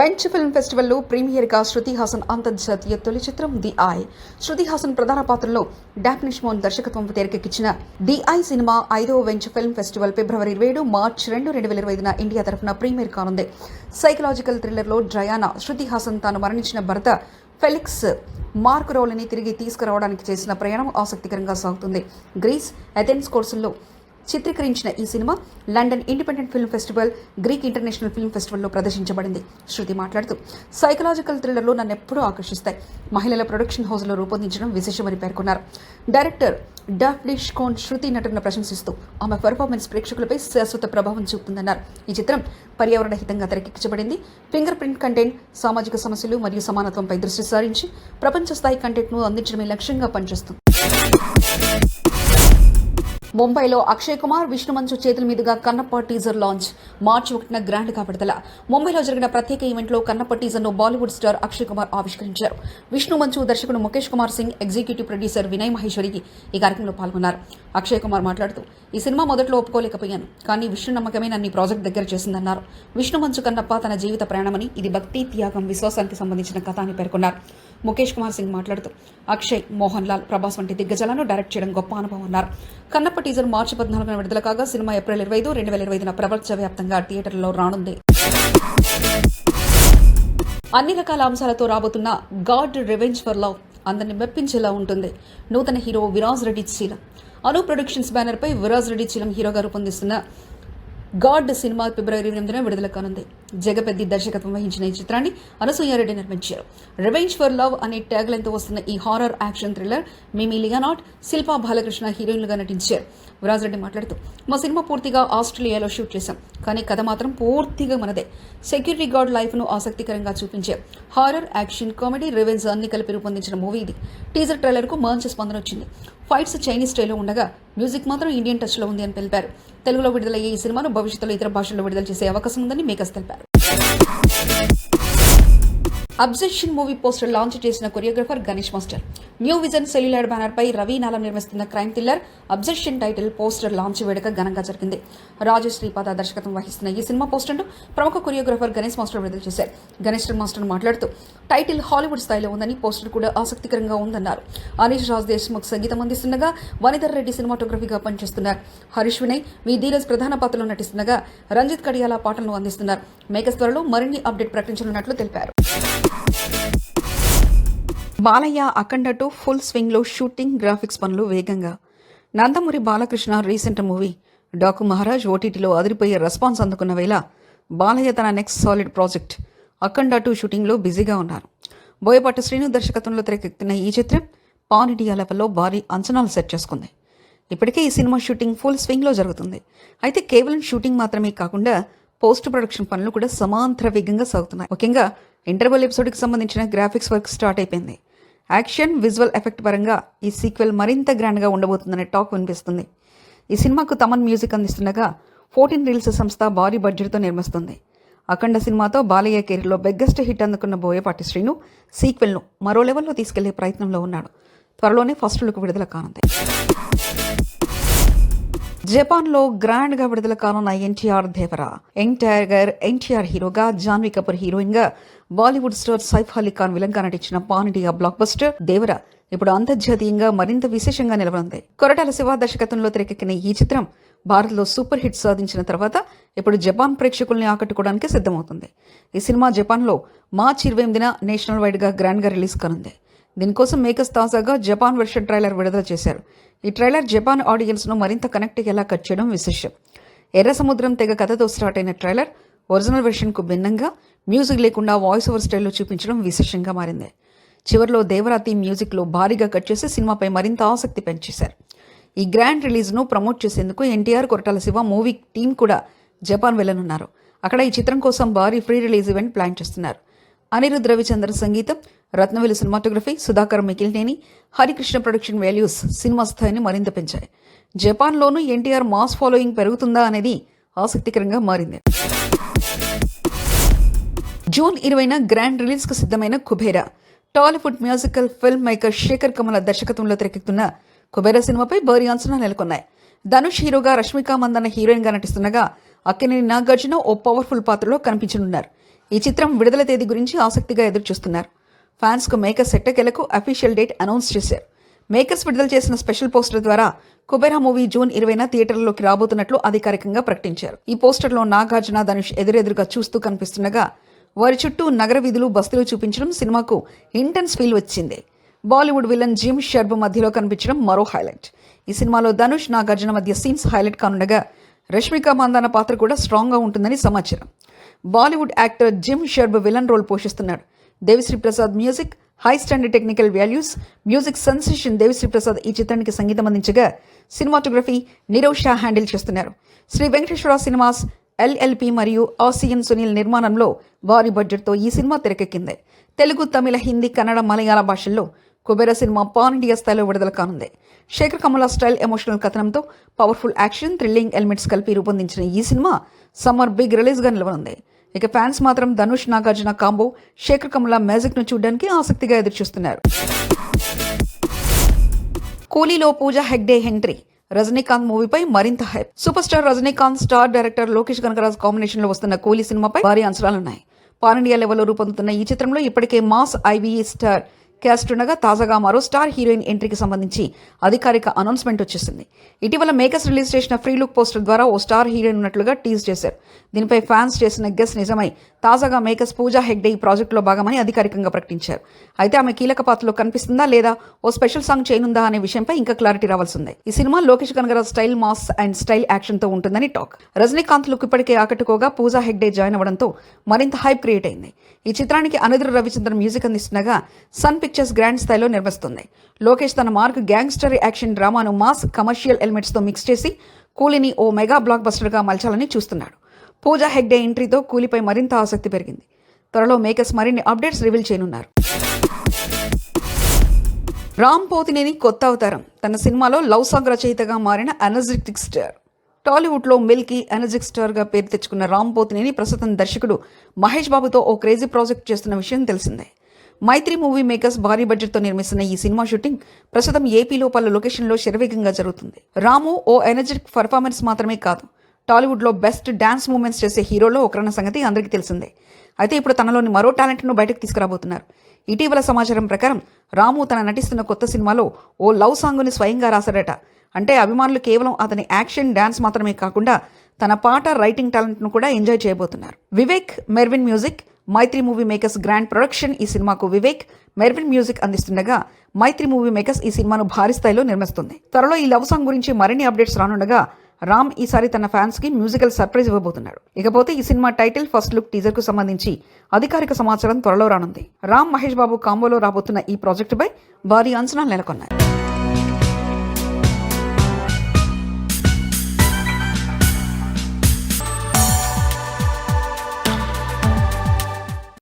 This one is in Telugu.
వెంచ్ ఫిల్మ్ ఫెస్టివల్లో ప్రీమియర్గా శృతి హాసన్ అంతర్జాతీయ తొలి చిత్రం ది ఐ. శృతి హాసన్ ప్రధాన పాత్రలో డాఫ్నిష్ మోన్ దర్శకత్వం తెరకెక్కించిన ది ఐ సినిమా 5వ వెంచ్ ఫిల్మ్ ఫెస్టివల్ ఫిబ్రవరి 27, మార్చి 2, 2025 ఇండియా తరఫున ప్రీమియర్ కానుంది. సైకలాజికల్ థ్రిల్లర్లో డ్రయానా శృతి హాసన్ తాను మరణించిన భర్త ఫెలిక్స్ మార్క్ రోల్ని తిరిగి తీసుకురావడానికి చేసిన ప్రయాణం ఆసక్తికరంగా సాగుతుంది. గ్రీస్, అథెన్స్ కోర్సుల్లో చిత్రీకరించిన ఈ cinema London independent film festival, Greek international film ఫెస్టివల్లో ప్రదర్శించబడింది. శృతి మాట్లాడుతూ, సైకలాజికల్ థ్రిల్లర్లు నన్ను ఎప్పుడూ ఆకర్షిస్తాయి. మహిళల ప్రొడక్షన్ హౌస్లో రూపొందించడం విశేషమని పేర్కొన్నారు. డైరెక్టర్ డాఫ్నిష్ మోన్ శృతి నటనను ప్రశంసిస్తూ ఆమె పెర్ఫార్మెన్స్ ప్రేక్షకులపై శాశ్వత ప్రభావం చూపుతుందన్నారు. ఈ చిత్రం పర్యావరణ హితంగా తెరకెక్కించబడింది. ఫింగర్ ప్రింట్ కంటెంట్, సామాజిక సమస్యలు మరియు సమానత్వంపై దృష్టి సారించి ప్రపంచ స్థాయి కంటెంట్ను అందించడమే లక్ష్యంగా పనిచేస్తుంది. ముంబైలో అక్షయ్ కుమార్, విష్ణు మంచు చేతుల మీదుగా కన్నప్ప టీజర్ లాంచ్. మార్చి 1న గ్రాండ్గా విడుదల. ముంబైలో జరిగిన ప్రత్యేక ఈవెంట్లో కన్నప్ప టీజర్ను బాలీవుడ్ స్టార్ అక్షయ్ కుమార్ ఆవిష్కరించారు. విష్ణు మంచు దర్శకుడు ముఖేష్ కుమార్ సింగ్, ఎగ్జిక్యూటివ్ ప్రొడ్యూసర్ వినయ్ మహేశ్వరి ఈ కార్యక్రమంలో పాల్గొన్నారు. అక్షయ్ కుమార్ మాట్లాడుతూ, ఈ సినిమా మొదట్లో ఒప్పుకోలేకపోయాను, కానీ విష్ణు నమ్మకమే నన్ను ఈ ప్రాజెక్ట్ దగ్గర చేసిందన్నారు. విష్ణు మంచు కన్నప్ప తన జీవిత ప్రయాణమని, ఇది భక్తి, త్యాగం, విశ్వాసానికి సంబంధించిన కథ అని పేర్కొన్నారు. ముఖేష్ కుమార్ సింగ్ మాట్లాడుతూ, అక్షయ్, మోహన్ లాల్, ప్రభాస్ వంటి దిగ్గజాలను డైరెక్ట్ చేయడం గొప్ప అనుభవం అన్నారు. కన్నప్ప టీజర్ మార్చి 14న విడుదల కాగా సినిమా ఏప్రిల్ 25, 2025 ప్రపంచవ్యాప్తంగా థియేటర్లలో రానుంది. అన్ని రకాల అంశాలతో రాబోతున్న గాడ్ రివెంజ్ ఫర్ లవ్ అందరిని మెప్పించేలా ఉంటుంది. నూతన హీరో విరాజ్ రెడ్డి చీలం. అను ప్రొడక్షన్స్ బ్యానర్ పై విరాజ్ రెడ్డి చీలం హీరోగా రూపొందిస్తున్న గాడ్ సినిమా ఫిబ్రవరి 8న విడుదల కానుంది. జగపెద్ది దర్శకత్వం వహించిన ఈ చిత్రాన్ని అనసూయారెడ్డి నిర్మించారు. రివెంజ్ ఫర్ లవ్ అనే ట్యాగ్ లైన్తో వస్తున్న ఈ హారర్ యాక్షన్ థ్రిల్లర్ మిమీ లియానాట్, శిల్పా బాలకృష్ణ హీరోయిన్లుగా నటించారు. విరాజ్ రెడ్డి మాట్లాడుతూ, మా సినిమా పూర్తిగా ఆస్ట్రేలియాలో షూట్ చేశాం, కానీ కథ మాత్రం పూర్తిగా మనదే. సెక్యూరిటీ గార్డ్ లైఫ్ను ఆసక్తికరంగా చూపించే హారర్, యాక్షన్, కామెడీ, రివెంజ్ అన్ని కలిపి రూపొందించిన మూవీ ఇది. టీజర్ ట్రైలర్కు మంచి స్పందన వచ్చింది. ఫైట్స్ చైనీస్ స్టైల్లో ఉండగా మ్యూజిక్ మాత్రం ఇండియన్ టచ్లో ఉంది అని తెలిపారు. తెలుగులో విడుదలయ్యే ఈ సినిమాను భవిష్యత్తులో ఇతర భాషల్లో విడుదల చేసే అవకాశం ఉందని మేకర్స్ తెలిపారు. అబ్జెక్షన్ మూవీ పోస్టర్ లాంచ్ చేసిన choreographer Ganesh master. New vision cellular banner పై రవి నాలం నిర్మిస్తున్న crime thriller objection title poster launch వేడుక ఘనంగా జరిగింది. రాజేష్ శ్రీపాద దర్శకత్వం వహిస్తున్న ఈ సినిమా పోస్టర్ను ప్రముఖ కొరియోగ్రాఫర్ గణేష్ మాస్టర్ విడుదల చేశారు. గణేష్ మాస్టర్ మాట్లాడుతూ, టైటిల్ హాలీవుడ్ స్థాయిలో ఉందని, పోస్టర్ కూడా ఆసక్తికరంగా ఉందన్నారు. అనీష్ రాజ్ దేశ్ముఖ్ సంగీతం అందిస్తుండగా వనిధర్ రెడ్డి సినిమాటోగ్రఫీగా పనిచేస్తున్నారు. హరీష్ వినయ్, వి ధీరజ్ ప్రధాన పాత్రలో నటిస్తుండగా రంజిత్ కడియాల పాటలను అందిస్తున్నారు. మేకర్స్ త్వరలో మరిన్ని అప్డేట్ ప్రకటించనున్నట్లు తెలిపారు. బాలయ్య అఖండ 2 ఫుల్ స్వింగ్లో షూటింగ్, గ్రాఫిక్స్ పనులు వేగంగా. నందమూరి బాలకృష్ణ రీసెంట్ మూవీ డాకు మహారాజ్ ఓటీటీలో అదిరిపోయే రెస్పాన్స్ అందుకున్న వేళ బాలయ్య తన నెక్స్ట్ సాలిడ్ ప్రాజెక్ట్ అఖండ 2 షూటింగ్లో బిజీగా ఉన్నారు. బోయపాటి శ్రీను దర్శకత్వంలో తెరకెక్కిన ఈ చిత్రం పాన్ ఇండియా లెవెల్లో భారీ అంచనాలు సెట్ చేసుకుంది. ఇప్పటికే ఈ సినిమా షూటింగ్ ఫుల్ స్వింగ్లో జరుగుతుంది. అయితే కేవలం షూటింగ్ మాత్రమే కాకుండా పోస్ట్ ప్రొడక్షన్ పనులు కూడా సమాంతర వేగంగా సాగుతున్నాయి. ముఖ్యంగా ఇంటర్వెల్ ఎపిసోడ్కి సంబంధించిన గ్రాఫిక్స్ వర్క్ స్టార్ట్ అయిపోయింది. యాక్షన్, విజువల్ ఎఫెక్ట్ పరంగా ఈ సీక్వెల్ మరింత గ్రాండ్గా ఉండబోతుందనే టాక్ వినిపిస్తుంది. ఈ సినిమాకు తమన్ మ్యూజిక్ అందిస్తుండగా 14 రీల్స్ సంస్థ భారీ బడ్జెట్తో నిర్మిస్తుంది. అఖండ సినిమాతో బాలయ్య కెరీర్లో బిగ్గెస్ట్ హిట్ అందుకున్న బోయపాటి శ్రీను సీక్వెల్ను మరో లెవెల్లో తీసుకెళ్లే ప్రయత్నంలో ఉన్నాడు. త్వరలోనే ఫస్ట్ లుక్ విడుదల కానుంది. జపాన్లో గ్రాండ్గా విడుదల కానున్న ఎన్టీఆర్ దేవరా. యంగ్ టైగర్ ఎన్టీఆర్ హీరోగా, జాన్వీ కపూర్ హీరోయిన్గా, బాలీవుడ్ స్టార్ సైఫ్ అలీ ఖాన్ విలన్గా నటించిన pan India block buster Devara ఇప్పుడు అంతర్జాతీయంగా మరింత విశేషంగా నిలవనుంది. కొరటాల శివ దర్శకత్వంలో తెరకెక్కిన ఈ చిత్రం భారత్లో సూపర్ హిట్ సాధించిన తర్వాత ఇప్పుడు జపాన్ ప్రేక్షకుల్ని ఆకట్టుకోవడానికి సిద్ధమవుతుంది. ఈ సినిమా జపాన్లో మార్చి 28న నేషనల్ వైడ్గా గ్రాండ్గా రిలీజ్ కానుంది. దీనికోసం మేకర్స్ తాజాగా జపాన్ వెర్షన్ ట్రైలర్ విడుదల చేశారు. ఈ ట్రైలర్ జపాన్ ఆడియన్స్ను మరింత కనెక్ట్ అయ్యేలా కట్ చేయడం విశేషం. ఎర్ర సముద్రం తెగ కథతో స్టార్ట్ అయిన ట్రైలర్ ఒరిజినల్ వెర్షన్కు భిన్నంగా మ్యూజిక్ లేకుండా వాయిస్ ఓవర్ స్టైల్లో చూపించడం విశేషంగా మారింది. చివరిలో దేవరాతి మ్యూజిక్లో భారీగా కట్ చేసి సినిమాపై మరింత ఆసక్తి పెంచేశారు. ఈ గ్రాండ్ రిలీజ్ను ప్రమోట్ చేసేందుకు ఎన్టీఆర్, కొరటాల శివ మూవీ టీం కూడా జపాన్ వెళ్లనున్నారు. అక్కడ ఈ చిత్రం కోసం భారీ ఫ్రీ రిలీజ్ ఈవెంట్ ప్లాన్ చేస్తున్నారు. అనిరుద్ రవిచంద్ర సంగీతం, Ratnavelu cinematography, Sudhakar Mikkilineni, Harikrishna production values cinema స్థాయిని మరింత పెంచాయి. జపాన్లోనూ ఎన్టీఆర్ మాస్ ఫాలోయింగ్ పెరుగుతుందా అనేది ఆసక్తికరంగా మారింది. జూన్ 20న గ్రాండ్ రిలీజ్కు సిద్ధమైన Kubera. Tollywood musical film maker Sekhar Kammula దర్శకత్వంలో తెరకెక్కుతున్న కుబేరా సినిమాపై భారీ అంచనాలు నెలకొన్నాయి. ధనుష్ హీరోగా, రష్మిక మందన్న హీరోయిన్గా నటిస్తుండగా అక్కినేని నాగార్జున ఓ పవర్ఫుల్ పాత్రలో కనిపించనున్నారు. ఈ చిత్రం విడుదల తేదీ గురించి ఆసక్తిగా ఎదురుచూస్తున్నారు. ఫ్యాన్స్కు మేకర్స్ ఎట్టకేలకు అఫీషియల్ డేట్ అనౌన్స్ చేశారు. మేకర్స్ విడుదల చేసిన స్పెషల్ పోస్టర్ ద్వారా కుబేరా మూవీ జూన్ 20న థియేటర్లలోకి రాబోతున్నట్లు అధికారికంగా ప్రకటించారు. ఈ పోస్టర్లో నాగార్జున, ధనుష్ ఎదురెదురుగా చూస్తూ కనిపిస్తుండగా వారి చుట్టూ నగర వీధులు, బస్తీలు చూపించడం సినిమాకు ఇంటెన్స్ ఫీల్ వచ్చింది. బాలీవుడ్ విలన్ జిమ్ షర్బ్ మధ్యలో కనిపించడం మరో హైలైట్. ఈ సినిమాలో ధనుష్, నాగార్జున మధ్య సీన్స్ హైలైట్ కానుండగా రష్మిక మందాన పాత్ర కూడా స్ట్రాంగ్గా ఉంటుందని సమాచారం. Bollywood actor Jim Sarbh villain role పోషిస్తున్నాడు. Devisri Prasad music, high standard technical values, music sensation Devisri Prasad ఈ చిత్రానికి సంగీతం అందించగా సినిమాటోగ్రఫీ నీరవ్ షా హ్యాండిల్ చేస్తున్నారు. శ్రీ వెంకటేశ్వర సినిమాస్ LLP మరియు ఆసియన్ సునీల్ నిర్మాణంలో భారీ బడ్జెట్తో ఈ సినిమా తెరకెక్కింది. తెలుగు, తమిళ, హిందీ, కన్నడ, మలయాళ భాషల్లో కుబేరా సినిమా పాన్ ఇండియా స్థాయిలో విడుదల కానుంది. శేఖర్ కమల స్టైల్ ఎమోషనల్ కథనంతో పవర్ఫుల్ యాక్షన్, థ్రిల్లింగ్ ఎలిమెంట్స్ కలిపి రూపొందించిన ఈ సినిమా సమ్మర్ బిగ్ రిలీజ్గా నిలవనుంది. ఇక ఫ్యాన్స్ మాత్రం ధనుష్, నాగార్జున కాంబో, శేఖర్ కమల మ్యాజిక్ ను చూడడానికి ఆసక్తిగా ఎదురుచూస్తున్నారు. కూలీలో పూజా హెగ్డే ఎంట్రీ, రజనీకాంత్ మూవీపై మరింత hype. Super star Rajinikanth, star director Lokesh Kanagaraj combination లో వస్తున్న కూలీ సినిమాపై భారీ అంచనాలున్నాయి. పాన్ ఇండియా లెవెల్లో రూపొందుతున్న ఈ చిత్రంలో ఇప్పటికే మాస్ IVE స్టార్ క్యాస్ట్ ఉండగా తాజాగా మరో స్టార్ హీరోయిన్ ఎంట్రీకి సంబంధించి అధికారిక అనౌన్స్మెంట్ వచ్చేసింది. ఇటీవల మేకర్స్ రిలీజ్ చేసిన ఫ్రీ లుక్ పోస్టర్ ద్వారా ఓ స్టార్ హీరోయిన్ ఉన్నట్లుగా టీజ్ చేశారు. దీనిపై ఫ్యాన్స్ చేసిన గెస్ నిజమై తాజాగా మేకర్స్ పూజా హెగ్డే ఈ ప్రాజెక్టులో భాగమని అధికారికంగా ప్రకటించారు. అయితే ఆమె కీలక పాత్రలో కనిపిస్తుందా లేదా ఓ స్పెషల్ సాంగ్ చేయనుందా అనే విషయంపై ఇంకా క్లారిటీ రావాల్సిందే. ఈ cinema Lokesh Kanagaraj style, mass and style action తో ఉంటుందని టాక్. రజనీకాంత్ లుక్ ఇప్పటికే ఆకట్టుకోగా పూజా హెగ్డే జాయిన్ అవ్వడంతో మరింత హైప్ క్రియేట్ అయింది. ఈ చిత్రానికి అనిరుద్ రవిచంద్రన్ మ్యూజిక్ అందిస్తుండగా సన్ పిక్చర్స్ గ్రాండ్ స్థాయిలో నిర్మిస్తుంది. లోకేష్ తన మార్క్ గ్యాంగ్స్టర్ యాక్షన్ డ్రామాను మాస్ కమర్షియల్ ఎలిమెంట్స్తో మిక్స్ చేసి కూలీని ఓ మెగా బ్లాక్ బస్టర్గా మలచాలని చూస్తున్నాడు. పూజా హెగ్డే ఎంట్రీతో కూలీపై మరింత ఆసక్తి పెరిగింది. త్వరలో మేకర్స్ మరిన్ని అప్డేట్స్ రివీల్ చేయనున్నారు. రామ్ పోతినేని కొత్త అవతారం, తన సినిమాలో లవ్ సాంగ్ రచయితగా మారిన ఎనర్జెటిక్ స్టార్. టాలీవుడ్లో మిల్కీ ఎనర్జిక్ స్టార్గా పేరు తెచ్చుకున్న రామ్ పోతినేని ప్రస్తుతం దర్శకుడు మహేష్ బాబుతో ఓ క్రేజీ ప్రాజెక్ట్ చేస్తున్న విషయం తెలిసిందే. మైత్రి మూవీ మేకర్స్ భారీ బడ్జెట్తో నిర్మిస్తున్న ఈ సినిమా షూటింగ్ ప్రస్తుతం ఏపీలో పలు లొకేషన్లో శరవేగంగా జరుగుతుంది. రాము ఓ ఎనర్జెటిక్ పర్ఫార్మెన్స్ మాత్రమే కాదు, టాలీవుడ్లో బెస్ట్ డాన్స్ మూమెంట్స్ చేసే హీరోలో ఒకరన్న సంగతి అందరికీ తెలిసిందే. అయితే ఇప్పుడు తనలోని మరో టాలెంట్ను బయటకు తీసుకురాబోతున్నారు. ఇటీవల సమాచారం ప్రకారం రాము తన నటిస్తున్న కొత్త సినిమాలో ఓ లవ్ సాంగ్ని స్వయంగా రాశాడట. అంటే అభిమానులు కేవలం అతని యాక్షన్, డాన్స్ మాత్రమే కాకుండా తన పాట, రైటింగ్ టాలెంట్ను కూడా ఎంజాయ్ చేయబోతున్నారు. వివేక్ మెర్విన్ మ్యూజిక్, మైత్రి మూవీ మేకర్స్ గ్రాండ్ ప్రొడక్షన్ ఈ సినిమాకు వివేక్ మెర్విన్ మ్యూజిక్ అందిస్తుండగా మైత్రి మూవీ మేకర్స్ ఈ సినిమాను భారీ స్థాయిలో నిర్మిస్తుంది. త్వరలో ఈ లవ్ సాంగ్ గురించి మరిన్ని అప్డేట్స్ రానుండగా రామ్ ఈసారి తన ఫ్యాన్స్ కి మ్యూజికల్ సర్ప్రైజ్ ఇవ్వబోతున్నాడు. ఇకపోతే ఈ cinema title, first look teaser కు సంబంధించి అధికారిక సమాచారం త్వరలో రానుంది. రామ్, మహేష్ బాబు కాంబోలో రాబోతున్న ఈ ప్రాజెక్టుపై భారీ అంచనాలు నెలకొన్నాయి.